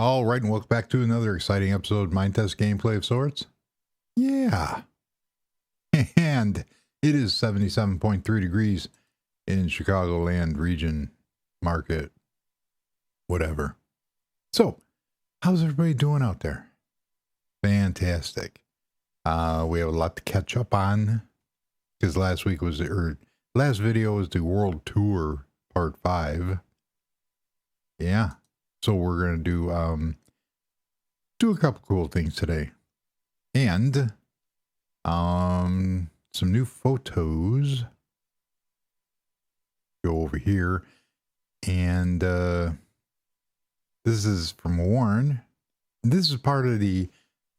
All right, and welcome back to another exciting episode of Minetest gameplay of sorts. Yeah. And it is 77.3 degrees in Chicagoland region, market, whatever. So, how's everybody doing out there? Fantastic. We have a lot to catch up on because last video was the World Tour Part 5. Yeah. So we're going to do a couple cool things today. And some new photos. Go over here. And this is from Warren. This is part of the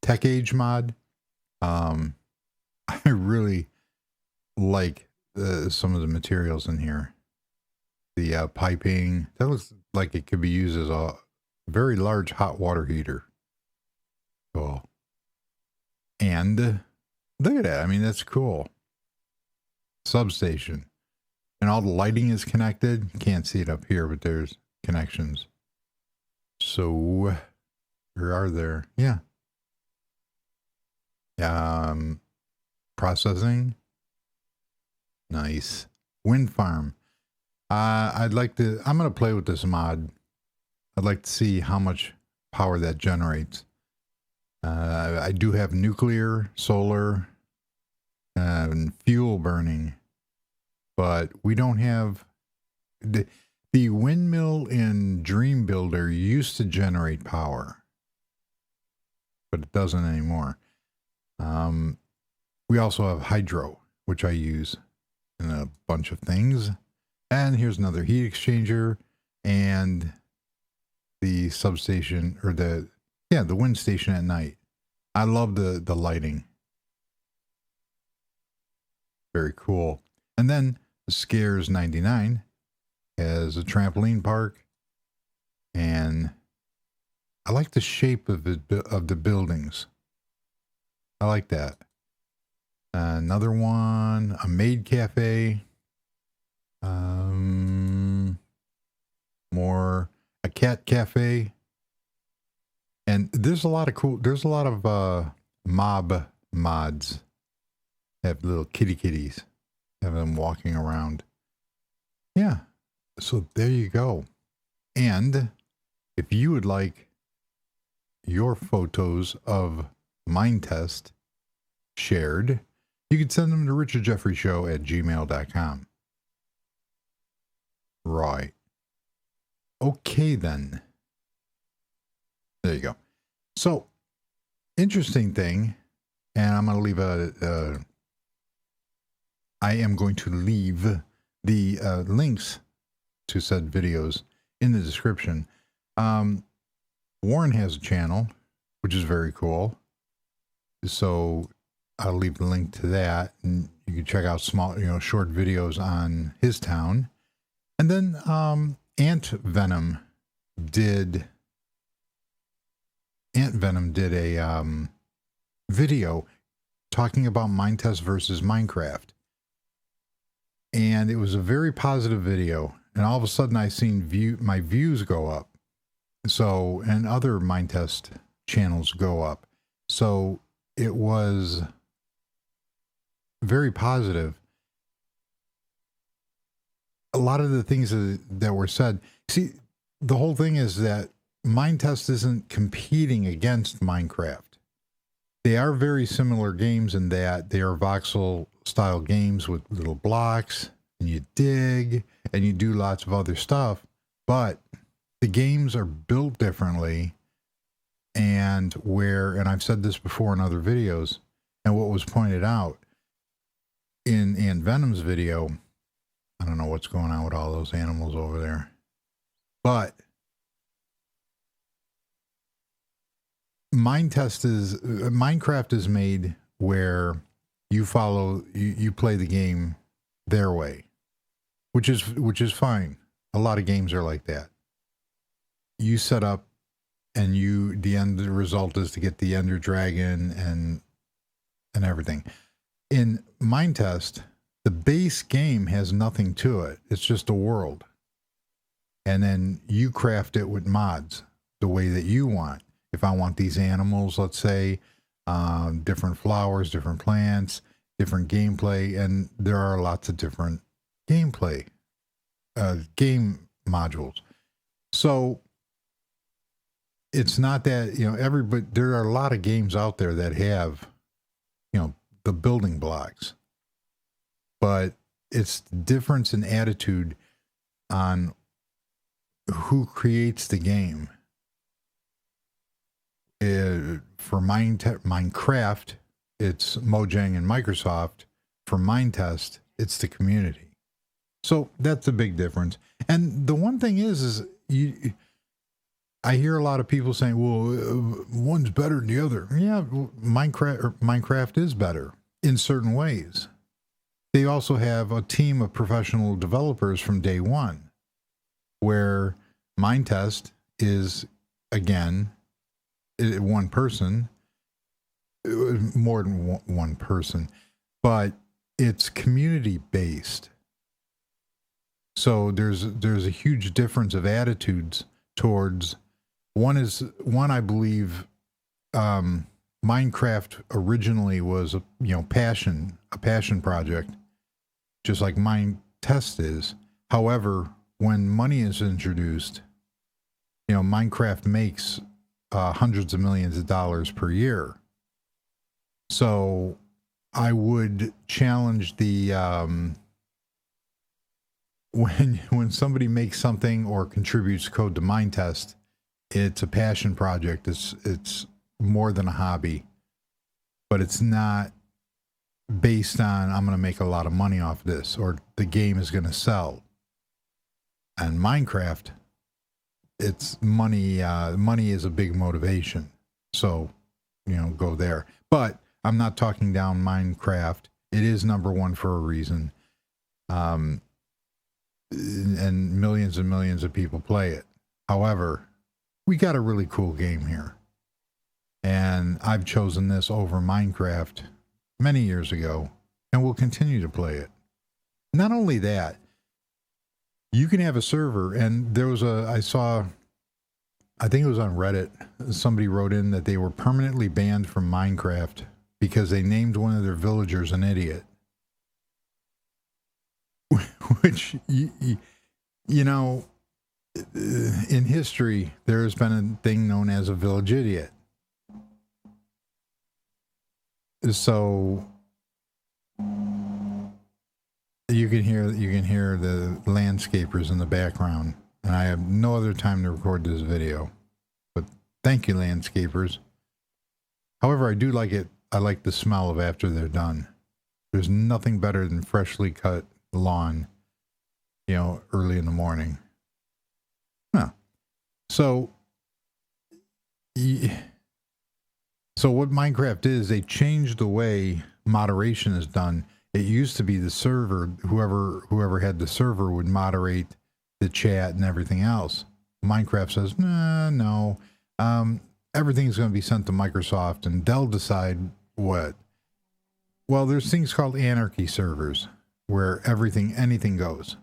Tech Age mod. I really like some of the materials in here. The piping, that looks like it could be used as a very large hot water heater. Cool. And look at that. I mean, that's cool. Substation. And all the lighting is connected. You can't see it up here, but there's connections. So, where are there? Yeah. Processing. Nice. Wind farm. I'm going to play with this mod. I'd like to see how much power that generates. I do have nuclear, solar, and fuel burning, but we don't have the windmill in Dream Builder used to generate power, but it doesn't anymore. We also have hydro, which I use in a bunch of things. And here's another heat exchanger and the substation, or the wind station at night. I love the lighting. Very cool. And then the Scares 99 has a trampoline park, and I like the shape of the buildings. I like that. Another one, a maid cafe. More a cat cafe, and there's a lot of mob mods. Have little kitties, have them walking around. Yeah, so there you go. And if you would like your photos of Minetest shared, you can send them to richardjeffreyshow@gmail.com. Right. Okay, then. There you go. So, interesting thing, and I'm going to leave I am going to leave the links to said videos in the description. Warren has a channel, which is very cool. So, I'll leave the link to that, and you can check out small, short videos on his town. And then AntVenom did a video talking about Minetest versus Minecraft. And it was a very positive video. And all of a sudden I seen my views go up. So, and other Minetest channels go up. So it was very positive. A lot of the things that were said. See, the whole thing is that Minetest isn't competing against Minecraft. They are very similar games in that they are voxel style games with little blocks, and you dig, and you do lots of other stuff. But the games are built differently, and I've said this before in other videos, and what was pointed out in AntVenom's video. I don't know what's going on with all those animals over there. But Minecraft is made where you play the game their way, which is fine. A lot of games are like that. You set up, and the result is to get the Ender Dragon and everything. In Minetest, the base game has nothing to it. It's just a world. And then you craft it with mods. the way that you want. If I want these animals, let's say, different flowers, different plants, different gameplay, and there are lots of different gameplay, game modules. So it's not that, everybody, there are a lot of games out there that have, the building blocks, but it's the difference in attitude on who creates the game. For Minecraft, it's Mojang and Microsoft. For Minetest, it's the community. So that's a big difference. And the one thing is I hear a lot of people saying, well, one's better than the other. Yeah, Minecraft is better in certain ways. They also have a team of professional developers from day one, where Minetest is, again, one person, more than one person, but it's community based. So there's a huge difference of attitudes towards one. I believe Minecraft originally was a passion project, just like Minetest is. However, when money is introduced, Minecraft makes hundreds of millions of dollars per year. So I would challenge the when somebody makes something or contributes code to Minetest, it's a passion project. It's more than a hobby, but it's not based on I'm going to make a lot of money off this or the game is going to sell. And Minecraft, it's money. Money is a big motivation. So, go there. But I'm not talking down Minecraft. It is number one for a reason. And millions and millions of people play it. However, we got a really cool game here. And I've chosen this over Minecraft many years ago and will continue to play it. Not only that, you can have a server, and there was I think it was on Reddit, somebody wrote in that they were permanently banned from Minecraft because they named one of their villagers an idiot. Which, in history, there has been a thing known as a village idiot. So you can hear the landscapers in the background, and I have no other time to record this video. But thank you, landscapers. However, I do like it. I like the smell of after they're done. There's nothing better than freshly cut lawn, early in the morning. So what Minecraft is, they changed the way moderation is done. It used to be the server, whoever had the server would moderate the chat and everything else. Minecraft says, no, everything's going to be sent to Microsoft and they'll decide what. Well, there's things called anarchy servers where anything goes.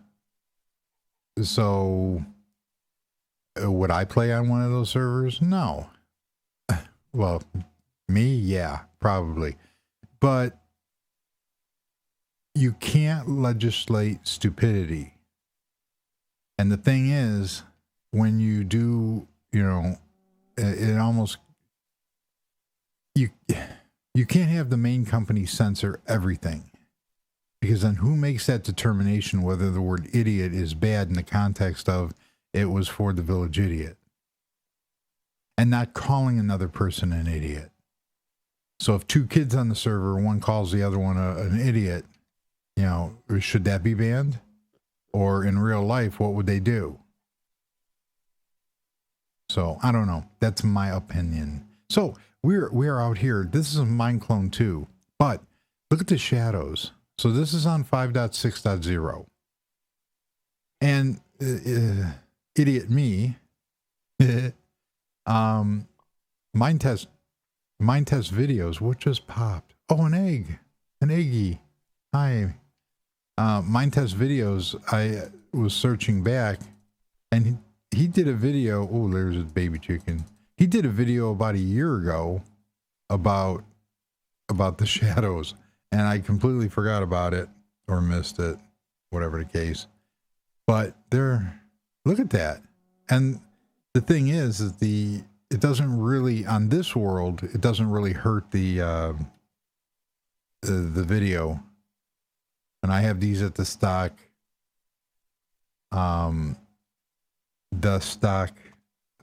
So would I play on one of those servers? No. Well, me, yeah, probably. But you can't legislate stupidity. And the thing is, when you do, it almost, you can't have the main company censor everything. Because then who makes that determination whether the word idiot is bad in the context of it was for the village idiot? And not calling another person an idiot. So if two kids on the server, one calls the other one an idiot, should that be banned? Or in real life, what would they do? So I don't know. That's my opinion. So we're out here. This is a Mineclone 2, but look at the shadows. So this is on 5.6.0. And idiot me, Minetest videos, what just popped? Oh, an eggy. Hi. Minetest videos, I was searching back, and he did a video. Oh, there's a baby chicken. He did a video about a year ago about the shadows, and I completely forgot about it or missed it, whatever the case. But look at that. And the thing is it doesn't really, on this world, it doesn't really hurt the video. And I have these at the stock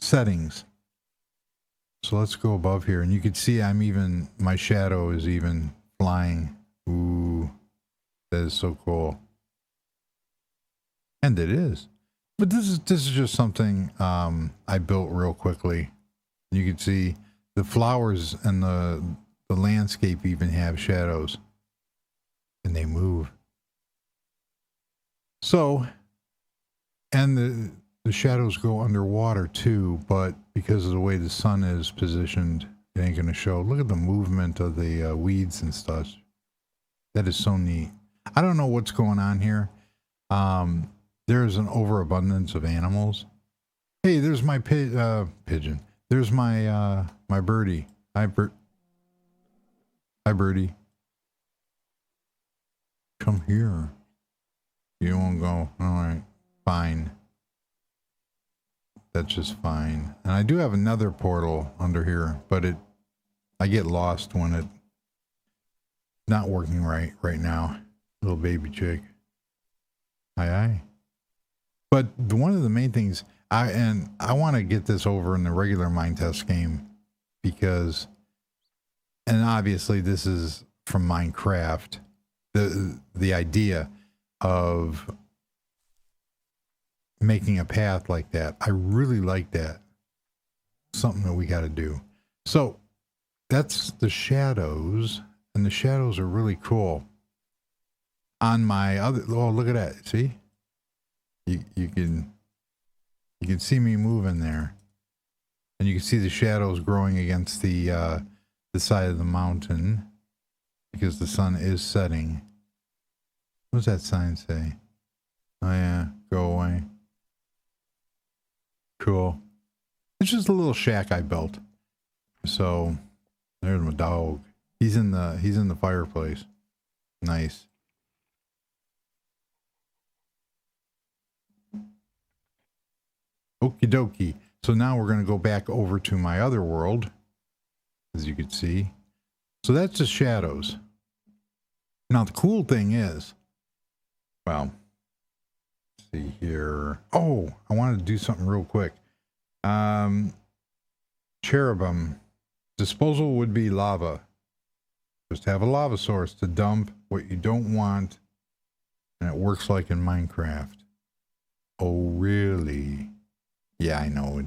settings. So let's go above here, and you can see my shadow is even flying. Ooh, that is so cool. And it is. But this is just something I built real quickly. You can see the flowers and the landscape even have shadows, and they move. So, and the shadows go underwater too, but because of the way the sun is positioned, it ain't going to show. Look at the movement of the weeds and stuff. That is so neat. I don't know what's going on here. There's an overabundance of animals. Hey, there's my pigeon. There's my my birdie. Hi, birdie. Come here. You won't go. All right, fine. That's just fine. And I do have another portal under here, but I get lost when it's not working right now. Little baby chick. Hi. But one of the main things, I want to get this over in the regular Minetest game, because, and obviously this is from Minecraft, the idea of making a path like that. I really like that. Something that we got to do. So that's the shadows, and the shadows are really cool. On my other, oh, look at that. See? You can see me moving there, and you can see the shadows growing against the side of the mountain because the sun is setting. What does that sign say? Oh yeah, go away. Cool. It's just a little shack I built. So there's my dog. He's in the fireplace. Nice. Okie dokie. So now we're going to go back over to my other world, as you can see. So that's the shadows. Now the cool thing is, well, let's see here. Oh, I wanted to do something real quick. Cherubim. Disposal would be lava. Just have a lava source to dump what you don't want, and it works like in Minecraft. Oh, really? Yeah, I know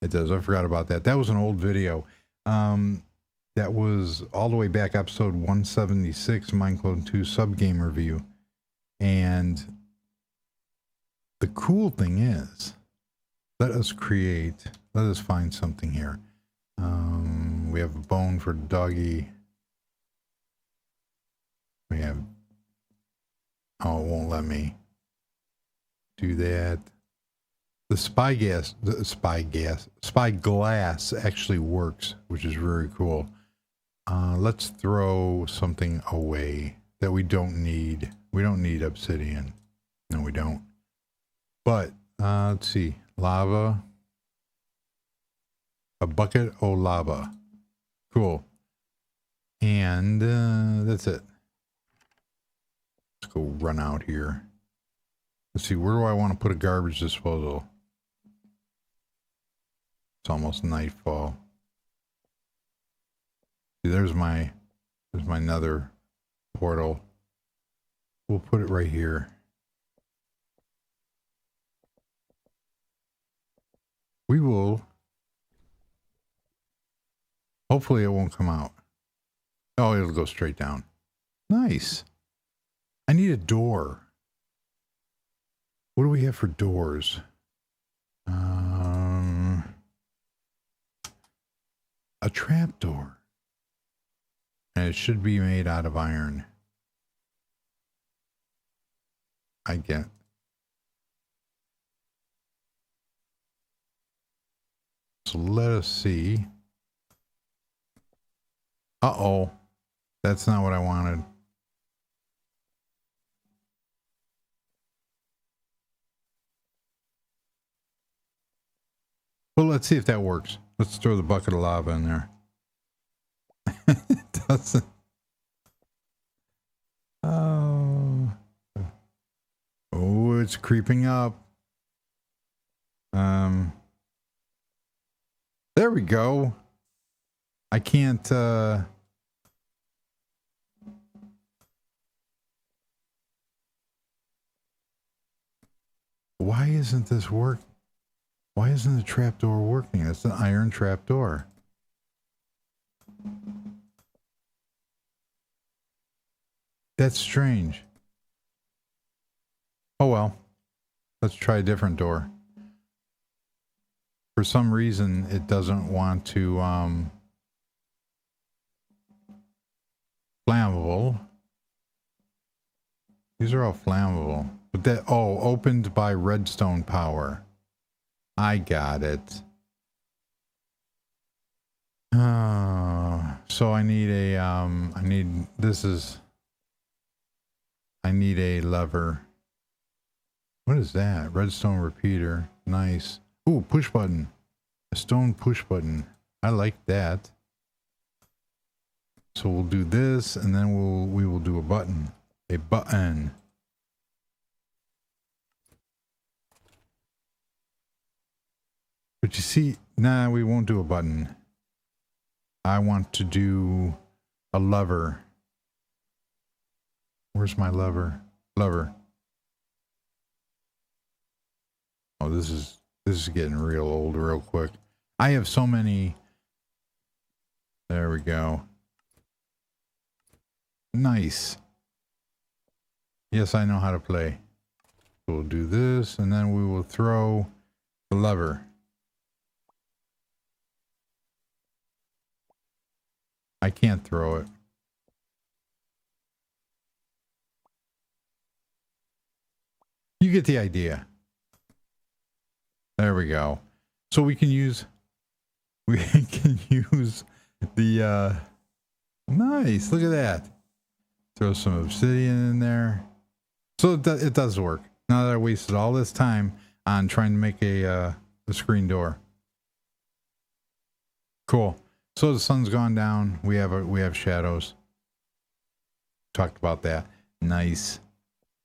it does. I forgot about that. That was an old video. That was all the way back, episode 176, Mineclone 2 subgame review. And the cool thing is, let us find something here. We have a bone for doggy. We have, oh, it won't let me do that. The spyglass actually works, which is very cool. Let's throw something away that we don't need. We don't need obsidian. No, we don't. But let's see. Lava. A bucket of lava. Cool. And that's it. Let's go run out here. Let's see, where do I want to put a garbage disposal? It's almost nightfall. See, there's my nether portal. We'll put it right here. We will. Hopefully it won't come out. Oh, it'll go straight down. Nice. I need a door. What do we have for doors? A trap door. And it should be made out of iron. I get. So let us see. Uh-oh. That's not what I wanted. Well, let's see if that works. Let's throw the bucket of lava in there. It doesn't. Oh. Oh, it's creeping up. There we go. I can't, why isn't this work? Why isn't the trapdoor working? It's an iron trapdoor. That's strange. Oh well. Let's try a different door. For some reason, it doesn't want to, flammable. These are all flammable. But that, oh, opened by redstone power. I got it. So I need a, I need a lever. What is that? Redstone repeater. Nice. Ooh, push button. A stone push button. I like that. So we'll do this, and then we will do a button. A button. But you see, nah, we won't do a button. I want to do a lever. Where's my lever? Lever. Oh, this is getting real old real quick. I have so many. There we go. Nice. Yes, I know how to play. We'll do this, and then we will throw the lever. I can't throw it. You get the idea. There we go. So we can use the nice. Look at that. Throw some obsidian in there. So it does work. Now that I wasted all this time on trying to make a screen door. Cool. So the sun's gone down. We have shadows. Talked about that. Nice.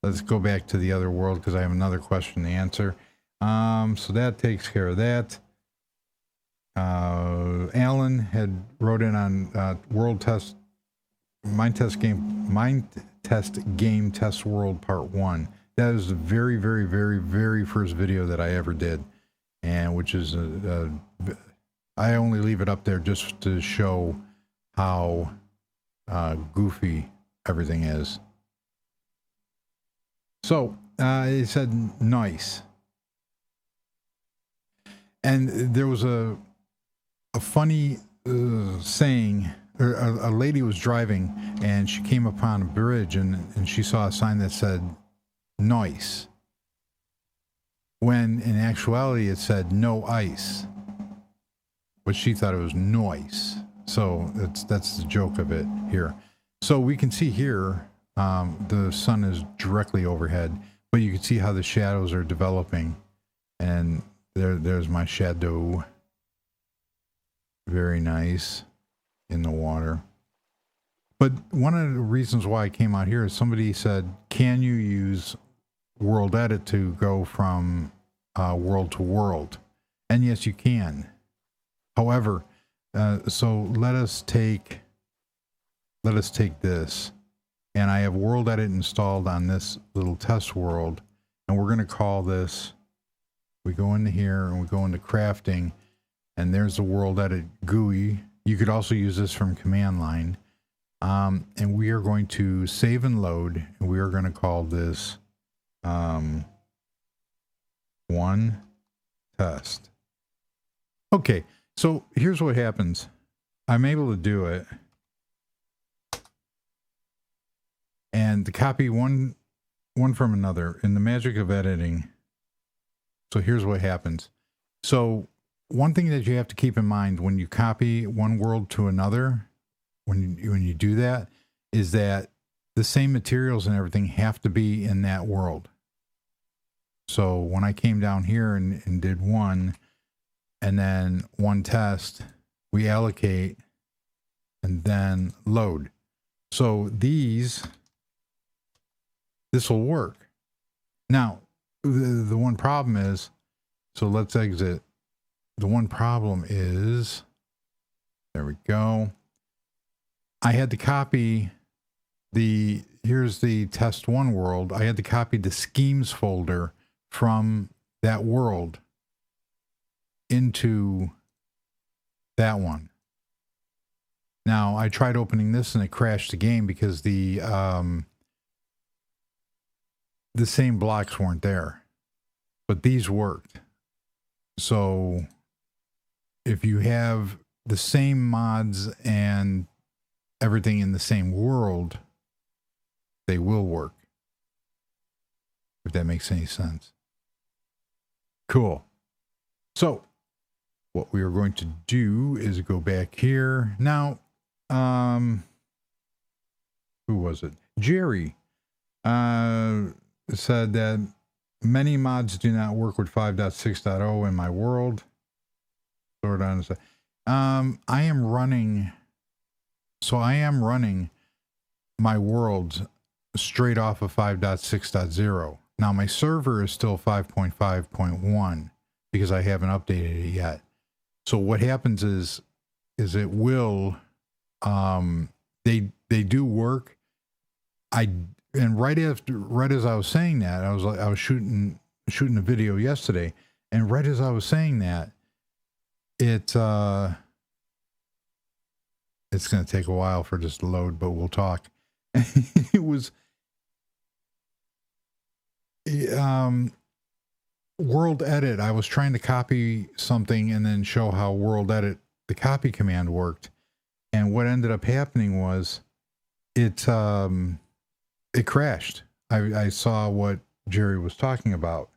Let's go back to the other world because I have another question to answer. So that takes care of that. Alan had wrote in on Minetest game test world part 1. That is the very, very, very, very first video that I ever did, and which is I only leave it up there just to show how goofy everything is. So he said nice. And there was a funny saying, or a lady was driving and she came upon a bridge and she saw a sign that said nice, when in actuality it said no ice, but she thought it was noise. So that's the joke of it here. So we can see here the sun is directly overhead, but you can see how the shadows are developing, and there's my shadow. Very nice in the water. But one of the reasons why I came out here is somebody said, can you use World Edit to go from world to world? And yes, you can. However, so let us take this, and I have World Edit installed on this little test world, and we're going to call this, we go into here and we go into crafting, and there's the World Edit GUI. You could also use this from command line. And we are going to save and load, and we are going to call this one test. Okay, so here's what happens. I'm able to do it. And to copy one from another in the magic of editing. So here's what happens. So one thing that you have to keep in mind when you copy one world to another, when you do that, is that the same materials and everything have to be in that world. So when I came down here and did one, and then one test, we allocate and then load. So this will work. Now, the one problem is, so let's exit. The one problem is, there we go. I had to copy here's the test one world. I had to copy the schemes folder from that world into that one. Now I tried opening this and it crashed the game because the same blocks weren't there, but these worked. So if you have the same mods and everything in the same world, they will work. If that makes any sense. Cool. So what we are going to do is go back here. Now, who was it? Jerry said that many mods do not work with 5.6.0 in my world. Sort on. I am running my worlds straight off of 5.6.0. Now my server is still 5.5.1 because I haven't updated it yet. So what happens is it will, they do work. And right as I was saying that, I was shooting a video yesterday, and right as I was saying that, it's going to take a while for this to load, but we'll talk. It was world edit. I was trying to copy something and then show how world edit, the copy command, worked. And what ended up happening was it crashed. I saw what Jerry was talking about.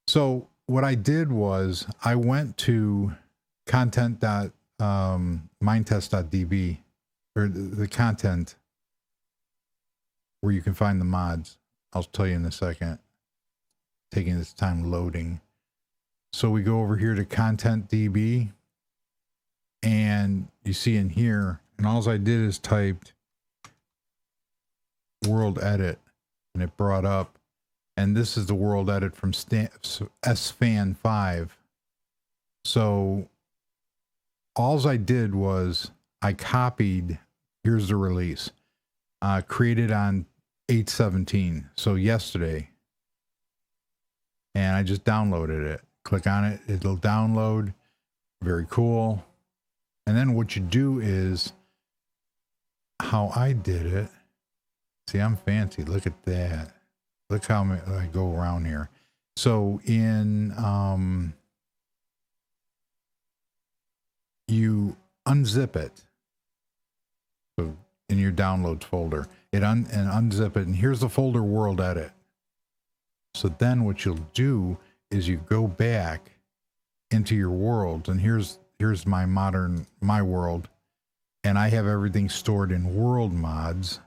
So what I did was I went to content.minetest.db, or the content where you can find the mods. I'll tell you in a second. Taking this time loading. So we go over here to content.db, and you see in here, and all I did is typed world edit, and it brought up, and this is the world edit from SFAN 5. So all I did was I copied, here's the release, created on 8/17, so yesterday, and I just downloaded it. Click on it, it'll download. Very cool. And then what you do is, how I did it, see, I'm fancy, look at that. Look how I go around here. So in, you unzip it. So in your downloads folder, and unzip it, and here's the folder world edit. So then what you'll do is you go back into your world, and here's my world, and I have everything stored in world mods,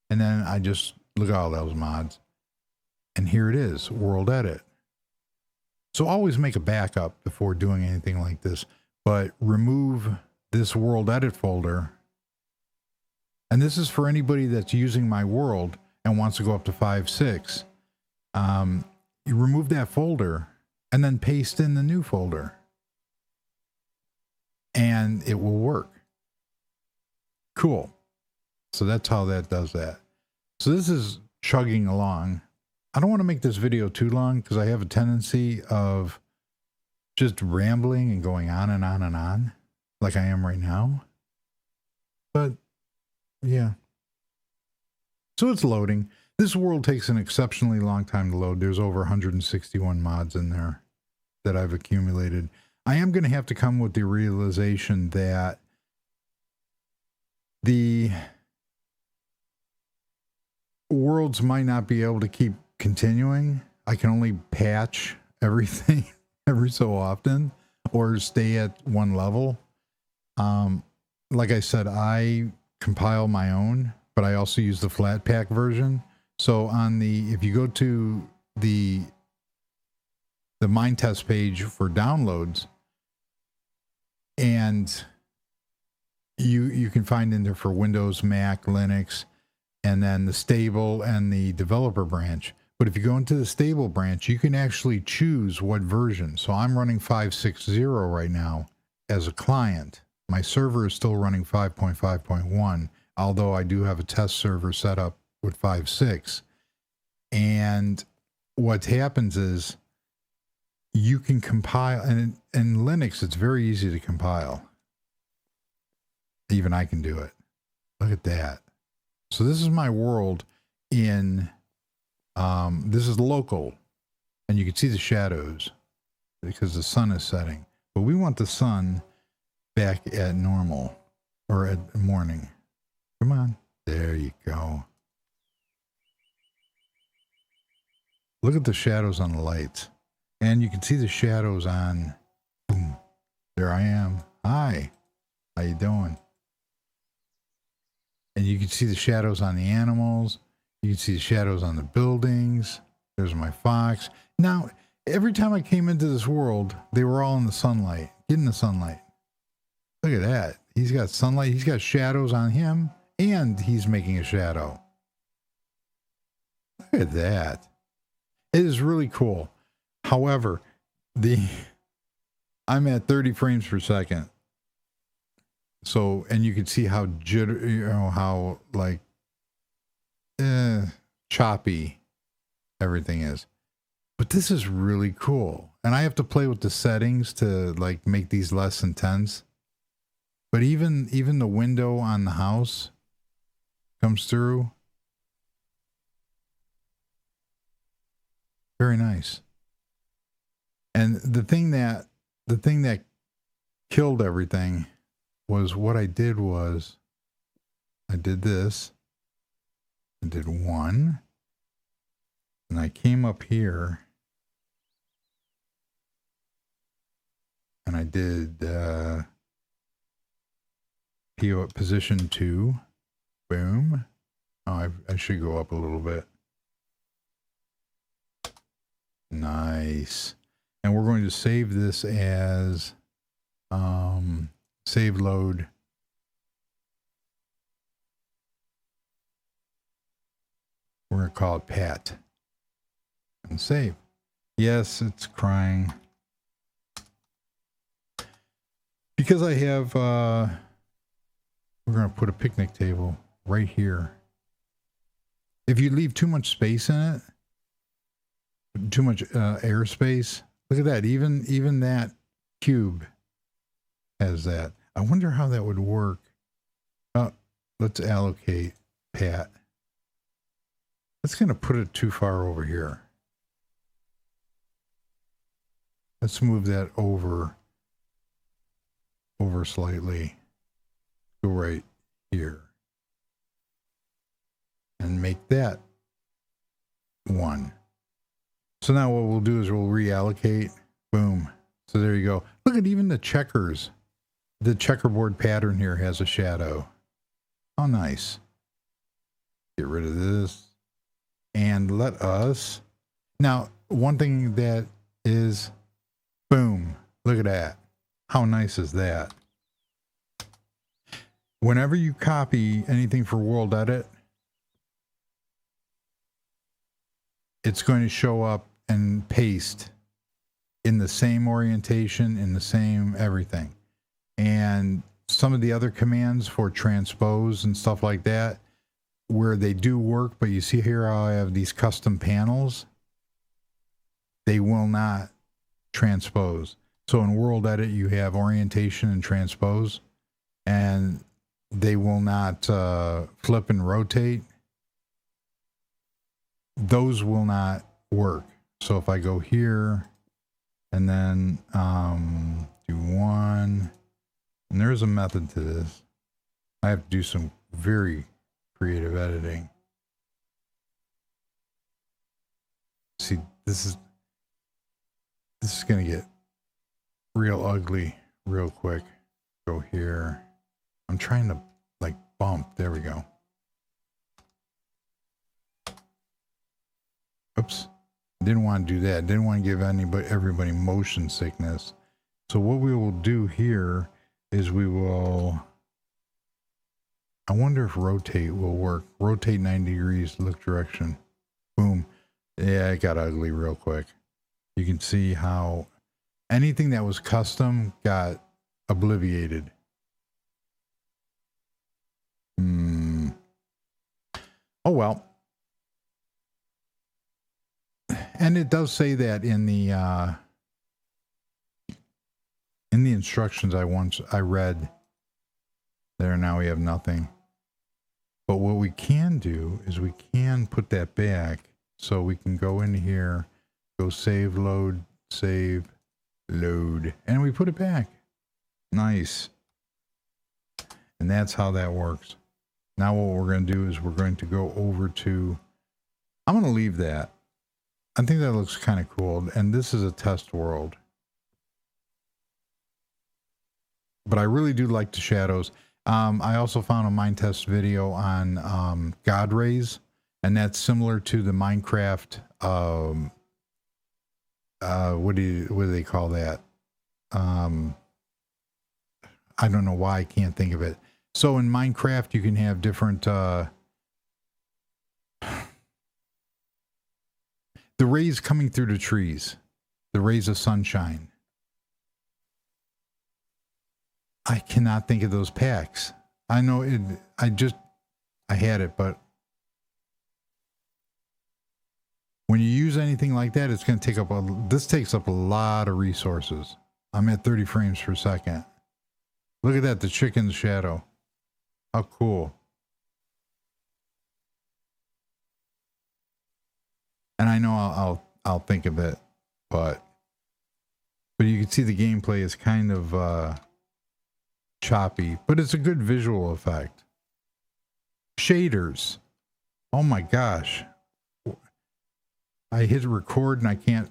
and then I just look at all those mods, and here it is, world edit. So always make a backup before doing anything like this, but remove this world edit folder. And this is for anybody that's using my world and wants to go up to 5.6. You remove that folder and then paste in the new folder, and it will work. Cool. So that's how that does that. So this is chugging along. I don't want to make this video too long because I have a tendency of just rambling and going on and on and on like I am right now. But yeah. So it's loading. This world takes an exceptionally long time to load. There's over 161 mods in there that I've accumulated. I am going to have to come with the realization that the worlds might not be able to keep continuing. I can only patch everything every so often, or stay at one level. Like I said, I compile my own, but I also use the Flatpak version. So if you go to the Minetest page for downloads, and you can find in there for Windows, Mac, Linux, and then the stable and the developer branch. But if you go into the stable branch, you can actually choose what version. So I'm running 5.6.0 right now as a client. My server is still running 5.5.1, although I do have a test server set up with 5.6. And what happens is you can compile, and in Linux, it's very easy to compile. Even I can do it. Look at that. So this is my world in, this is local, and you can see the shadows because the sun is setting. But we want the sun back at normal, or at morning. Come on. There you go. Look at the shadows on the lights. And you can see the shadows on, boom, there I am. Hi, how you doing? And you can see the shadows on the animals. You can see the shadows on the buildings. There's my fox. Now, every time I came into this world, they were all in the sunlight. Get in the sunlight. Look at that. He's got sunlight. He's got shadows on him, and he's making a shadow. Look at that. It is really cool. However, I'm at 30 frames per second. So, and you can see how how like choppy everything is. But this is really cool. And I have to play with the settings to like make these less intense. But even the window on the house comes through. Very nice. And the thing that killed everything was what I did was I did this. I did one. And I came up here and I did position 2. Boom. Oh, I should go up a little bit. Nice. And we're going to save this as save load. We're going to call it Pat. And save. Yes, it's crying. Because I have, we're going to put a picnic table right here. If you leave too much space in it, too much airspace, look at that. Even that cube has that. I wonder how that would work. Let's allocate Pat. That's going to put it too far over here. Let's move that over slightly. Go right here. And make that 1. So now what we'll do is we'll reallocate. Boom. So there you go. Look at even the checkers. The checkerboard pattern here has a shadow. How nice. Get rid of this. And let us. Now, one thing that is, boom. Look at that. How nice is that? Whenever you copy anything for World Edit, it's going to show up and paste in the same orientation, in the same everything. And some of the other commands for transpose and stuff like that, where they do work, but you see here how I have these custom panels, they will not transpose. So in World Edit, you have orientation and transpose, and they will not flip and rotate. Those will not work. So if I go here and then do 1, and there's a method to this. I have to do some very creative editing. See, this is going to get real ugly real quick. Go here. I'm trying to like bump. There we go. Oops. Didn't want to do that. Didn't want to give everybody motion sickness. So what we will do here is we will, I wonder if rotate will work. Rotate 90 degrees, look direction. Boom. Yeah, it got ugly real quick. You can see how anything that was custom got obliviated. Oh well. And it does say that in the instructions I read. There, now we have nothing. But what we can do is we can put that back, so we can go in here, go save, load, and we put it back. Nice. And that's how that works. Now what we're going to do is we're going to go over to, I'm going to leave that. I think that looks kind of cool. And this is a test world. But I really do like the shadows. I also found a Minetest video on God rays, and that's similar to the Minecraft. What do they call that? I don't know why I can't think of it. So in Minecraft, you can have different the rays coming through the trees, the rays of sunshine. I cannot think of those packs. I know it. I had it, but when you use anything like that, it's going to take up this takes up a lot of resources. I'm at 30 frames per second. Look at that, the chicken's shadow. How cool. And I know I'll think of it, but you can see the gameplay is kind of choppy, but it's a good visual effect. Shaders. Oh my gosh. I hit record and I can't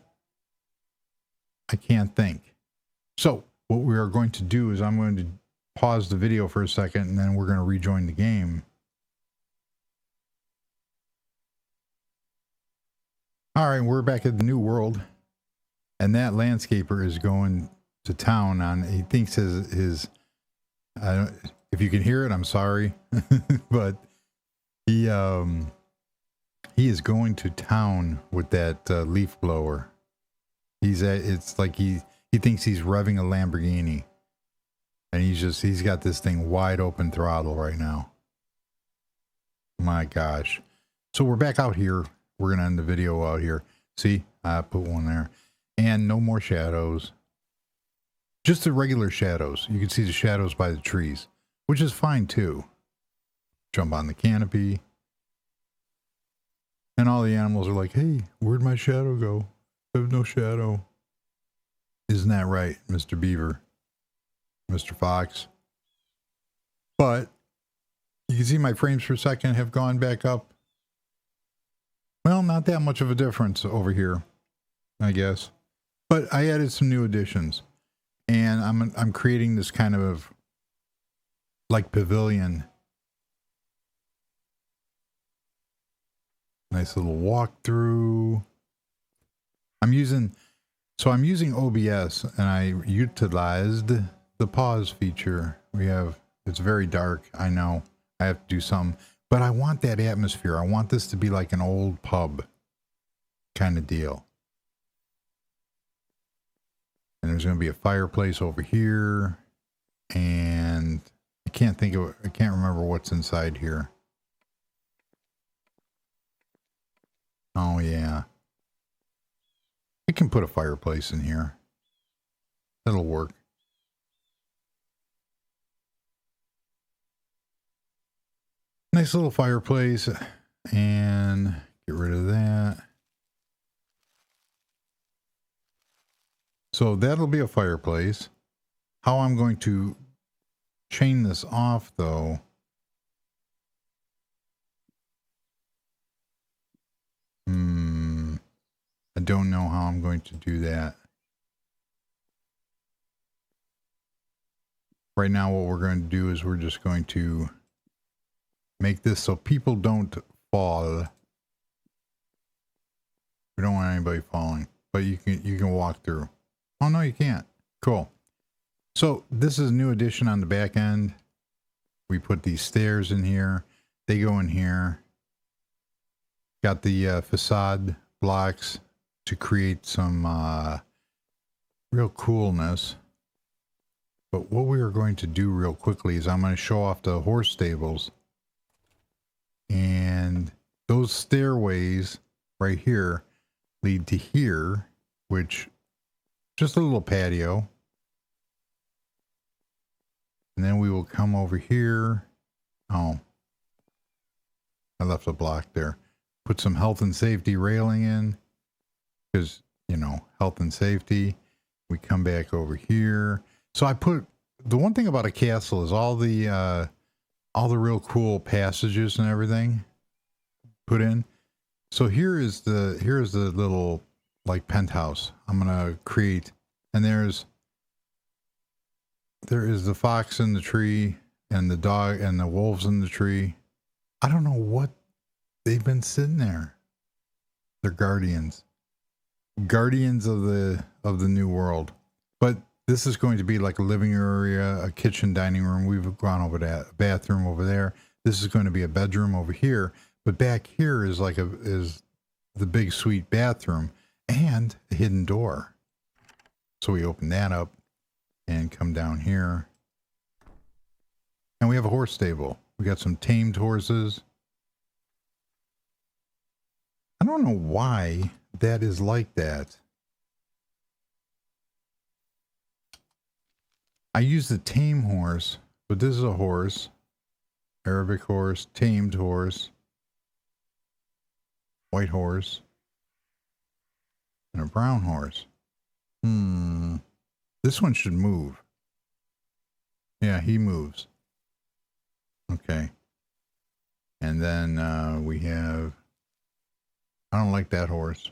think. So what we are going to do is I'm going to pause the video for a second, and then we're going to rejoin the game. All right, we're back at the new world, and that landscaper is going to town on, he thinks his I don't, if you can hear it, I'm sorry, but he is going to town with that leaf blower. It's like he thinks he's revving a Lamborghini, and he's got this thing wide open throttle right now. My gosh. So we're back out here. We're going to end the video out here. See, I put one there, and no more shadows. Just the regular shadows. You can see the shadows by the trees, which is fine too. Jump on the canopy. And all the animals are like, hey, where'd my shadow go? I have no shadow. Isn't that right, Mr. Beaver? Mr. Fox? But you can see my frames per second have gone back up. Well, not that much of a difference over here, I guess. But I added some new additions. And I'm creating this kind of like pavilion. Nice little walkthrough. I'm using OBS, and I utilized the pause feature. It's very dark. I know I have to do something, but I want that atmosphere. I want this to be like an old pub kind of deal. And there's going to be a fireplace over here, and I can't remember what's inside here. Oh yeah. I can put a fireplace in here. That'll work. Nice little fireplace, and get rid of that. So that'll be a fireplace. How I'm going to chain this off though. I don't know how I'm going to do that. Right now what we're going to do is we're just going to make this so people don't fall. We don't want anybody falling, but you can walk through. Oh no, you can't. Cool. So this is a new addition on the back end. We put these stairs in here. They go in here. Got the facade blocks to create some real coolness. But what we are going to do real quickly is I'm going to show off the horse stables. And those stairways right here lead to here, which just a little patio. And then we will come over here. Oh, I left a block there. Put some health and safety railing in because, you know, health and safety. We come back over here. So I put, the one thing about a castle is all the real cool passages and everything put in. So here is the little like penthouse I'm gonna create, and there is the fox in the tree and the dog and the wolves in the tree. I don't know what they've been sitting there. They're guardians of the new world. But this is going to be like a living area, a kitchen, dining room. We've gone over that. Bathroom over there. This is going to be a bedroom over here. But back here is like is the big suite bathroom and a hidden door. So we open that up and come down here. And we have a horse stable. We got some tamed horses. I don't know why that is like that. I use the tame horse, but this is a horse. Arabic horse, tamed horse, white horse, and a brown horse. This one should move. Yeah, he moves. Okay. And then we have, I don't like that horse.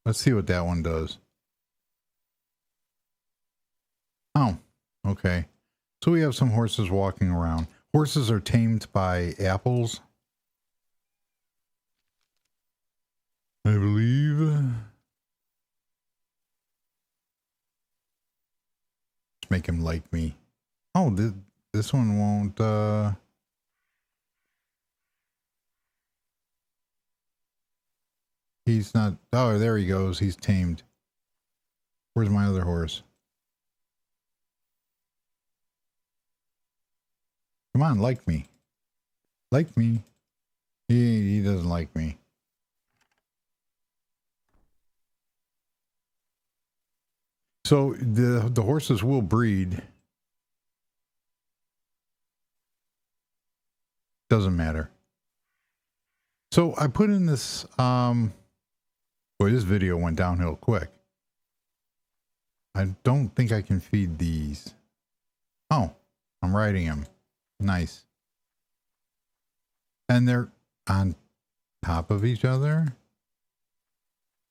Let's see what that one does. Oh, okay. So we have some horses walking around. Horses are tamed by apples, I believe. Let's make him like me. Oh, this one won't, he's not, oh, there he goes. He's tamed. Where's my other horse? Come on, like me. Like me. He doesn't like me. So the horses will breed. Doesn't matter. So I put in this, boy, this video went downhill quick. I don't think I can feed these. Oh, I'm riding him. Nice. And they're on top of each other.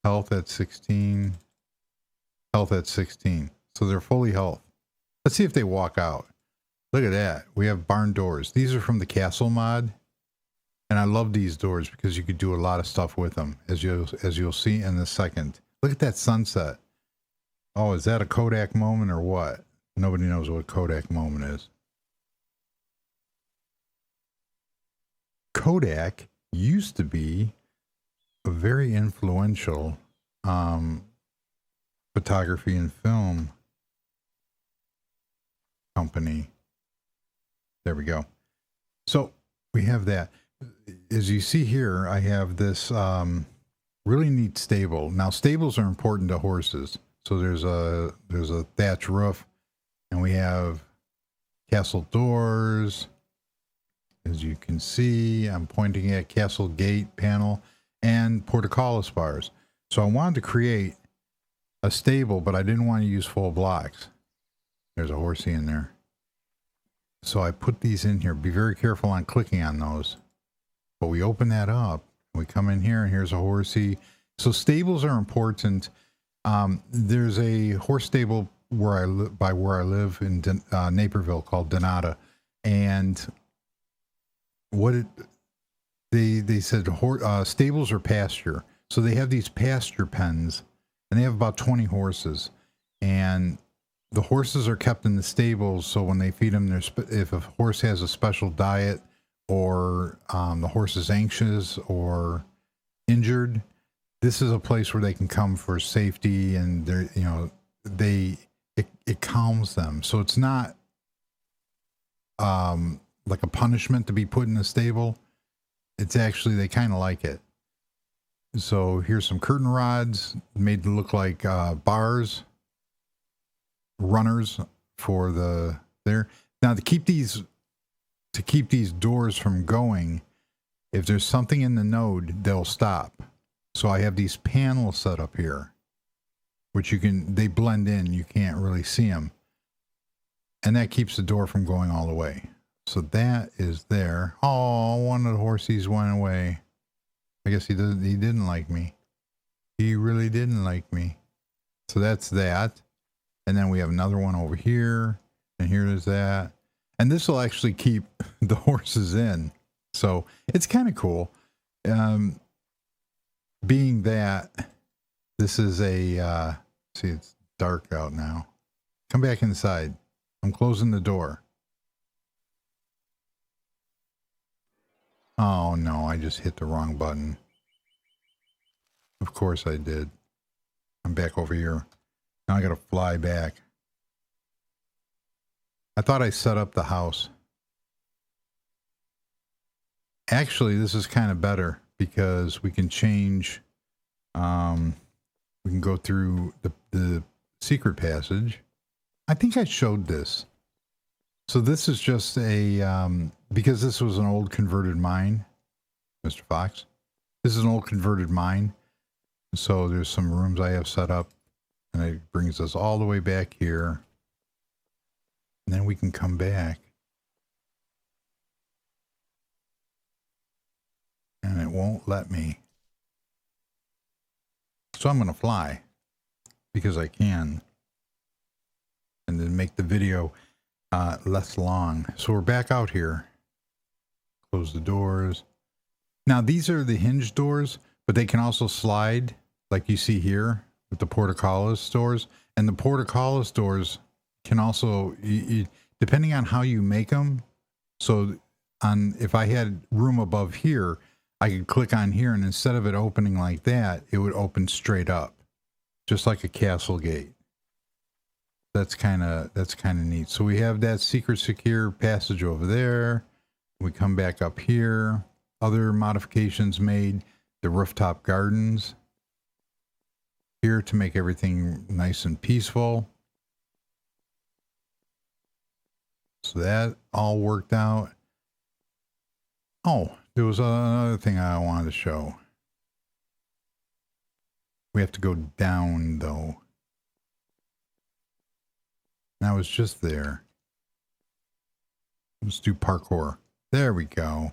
Health at 16. Health at 16. So they're fully health. Let's see if they walk out. Look at that. We have barn doors. These are from the castle mod. And I love these doors because you could do a lot of stuff with them, as you'll see in a second. Look at that sunset. Oh, is that a Kodak moment or what? Nobody knows what Kodak moment is. Kodak used to be a very influential photography and film company. There we go. So we have that. As you see here, I have this really neat stable. Now, stables are important to horses. So there's a thatch roof, and we have castle doors. As you can see, I'm pointing at castle gate panel and portcullis bars. So I wanted to create a stable, but I didn't want to use full blocks. There's a horsey in there. So I put these in here. Be very careful on clicking on those. But we open that up. We come in here, and here's a horsey. So stables are important. There's a horse stable where I live in Naperville called Donata, and they said stables or pasture. So they have these pasture pens, and they have about 20 horses, and the horses are kept in the stables. So when they feed them, if a horse has a special diet, or the horse is anxious or injured, this is a place where they can come for safety, and it calms them. So it's not like a punishment to be put in a stable. It's actually, they kind of like it. So here's some curtain rods made to look like bars, runners for there. Now to keep these doors from going, if there's something in the node, they'll stop. So I have these panels set up here, which they blend in. You can't really see them. And that keeps the door from going all the way. So that is there. Oh, one of the horsies went away. I guess he didn't like me. He really didn't like me. So that's that. And then we have another one over here. And here's that. And this will actually keep the horses in. So it's kind of cool. Being that this is see, it's dark out now. Come back inside. I'm closing the door. Oh no, I just hit the wrong button. Of course I did. I'm back over here. Now I gotta fly back. I thought I set up the house. Actually, this is kind of better because we can change, we can go through the secret passage. I think I showed this. So this is just because this was an old converted mine, Mr. Fox. This is an old converted mine. So there's some rooms I have set up, and it brings us all the way back here. And then we can come back. And it won't let me. So I'm going to fly because I can. And then make the video less long. So we're back out here. Close the doors. Now these are the hinge doors, but they can also slide like you see here with the portcullis doors. And the portcullis doors can also, depending on how you make them. So if I had room above here, I could click on here, and instead of it opening like that, it would open straight up, just like a castle gate. That's kind of neat. So we have that secure passage over there. We come back up here. Other modifications made. The rooftop gardens here to make everything nice and peaceful. So that all worked out. Oh, there was another thing I wanted to show. We have to go down though. And I was just there. Let's do parkour. There we go.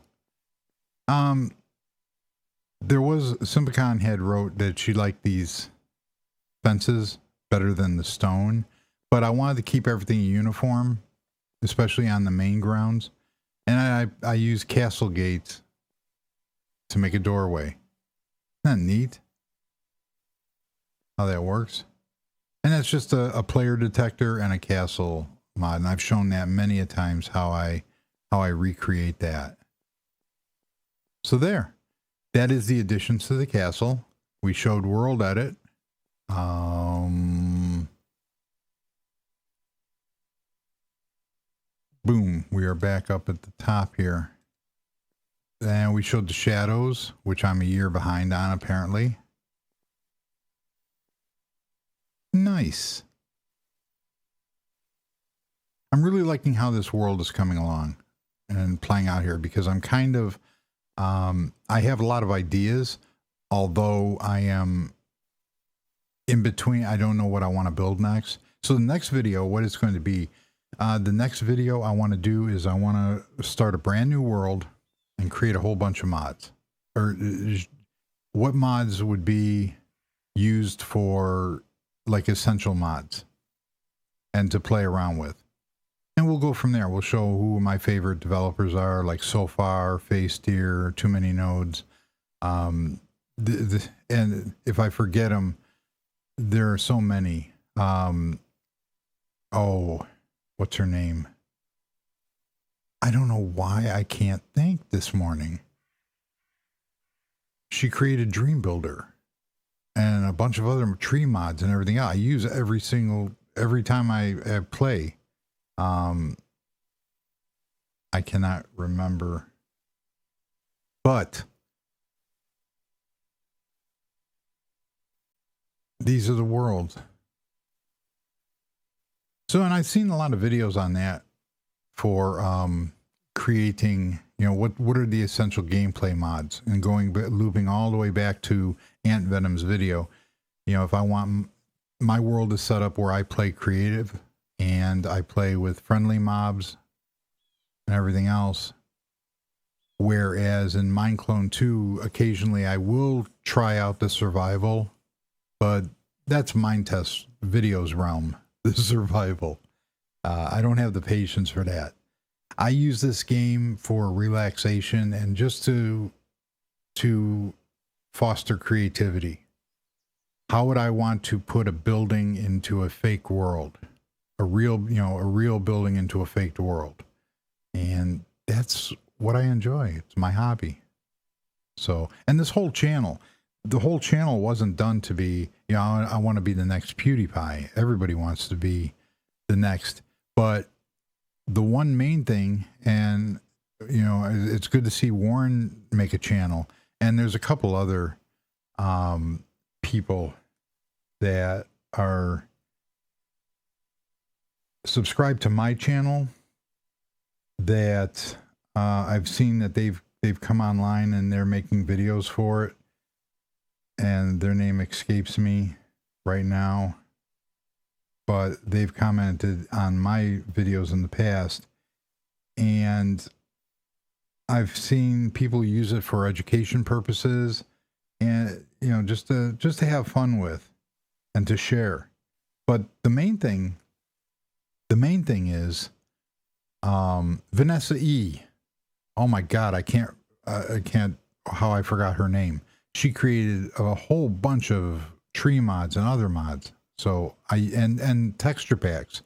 There was, Simpicon had wrote that she liked these fences better than the stone, but I wanted to keep everything uniform, especially on the main grounds. And I used castle gates to make a doorway. Isn't that neat? How that works? And that's just a player detector and a castle mod. And I've shown that many a times how I recreate that. So there. That is the additions to the castle. We showed world edit. Boom. We are back up at the top here. And we showed the shadows, which I'm a year behind on apparently. Nice. I'm really liking how this world is coming along and playing out here, because I'm kind of, I have a lot of ideas, although I am in between. I don't know what I want to build next. So the next video, what it's going to be, the next video I want to do is I want to start a brand new world and create a whole bunch of mods. Or what mods would be used for like essential mods. and to play around with. And we'll go from there. We'll show who my favorite developers are, like SoFar, FaceDeer, Too Many Nodes. And if I forget them, there are so many. Oh, what's her name? I don't know why I can't think this morning. She created Dream Builder and a bunch of other tree mods and everything else. I use every time I play. I cannot remember, but these are the worlds. So, and I've seen a lot of videos on that for creating, you know, what are the essential gameplay mods, and looping all the way back to AntVenom's video. You know, if I want my world is set up where I play creative and I play with friendly mobs and everything else. Whereas in Mineclone 2, occasionally I will try out the survival, but that's Minetest videos realm, the survival. I don't have the patience for that. I use this game for relaxation and just to foster creativity. How would I want to put a building into a fake world? A real building into a faked world. And that's what I enjoy. It's my hobby. So, and the whole channel wasn't done to be, you know, I want to be the next PewDiePie. Everybody wants to be the next. But the one main thing, and, you know, it's good to see Warren make a channel. And there's a couple other people that are subscribed to my channel that I've seen that they've come online and they're making videos for it, and their name escapes me right now, but they've commented on my videos in the past, and I've seen people use it for education purposes, and, you know, just to have fun with and to share. But the main thing is Vanessa E. Oh my God, I can't how I forgot her name. She created a whole bunch of tree mods and other mods. So and texture packs.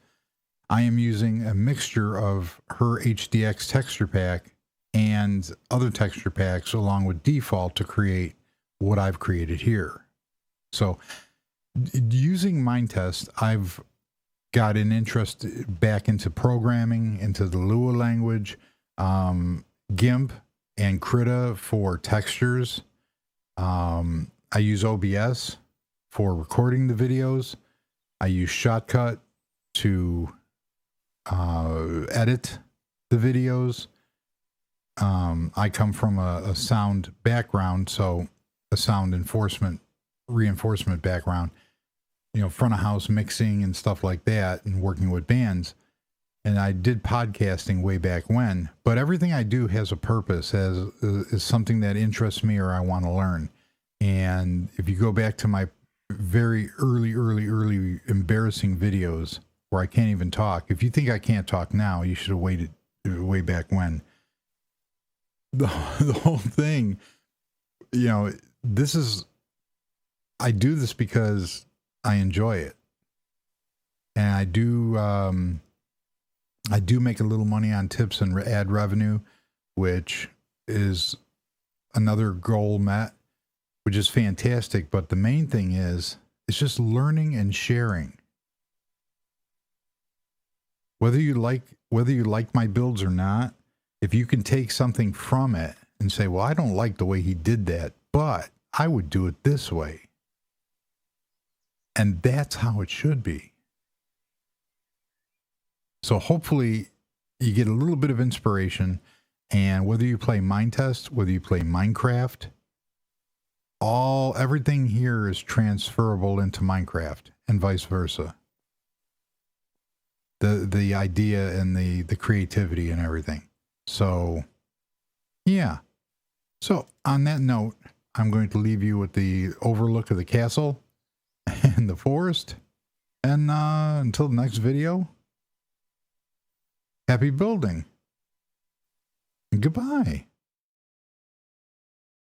I am using a mixture of her HDX texture pack and other texture packs along with default to create what I've created here. So using Minetest, I've got an interest back into programming, into the Lua language, GIMP and Krita for textures. I use OBS for recording the videos. I use Shotcut to edit the videos. I come from a sound background, so a sound reinforcement background, you know, front of house mixing and stuff like that, and working with bands. And I did podcasting way back when, but everything I do has a purpose, is something that interests me or I want to learn. And if you go back to my very early embarrassing videos where I can't even talk, if you think I can't talk now, you should have waited way back when. The whole thing, you know, I do this because I enjoy it. And I do make a little money on tips and ad revenue, which is another goal met, which is fantastic. But the main thing is, it's just learning and sharing. Whether you like my builds or not, if you can take something from it and say, well, I don't like the way he did that, but I would do it this way. And that's how it should be. So hopefully you get a little bit of inspiration, and whether you play Minetest, whether you play Minecraft, everything here is transferable into Minecraft and vice versa. The idea and the creativity and everything. So yeah. So on that note, I'm going to leave you with the overlook of the castle and the forest And until the next video, happy building. And goodbye.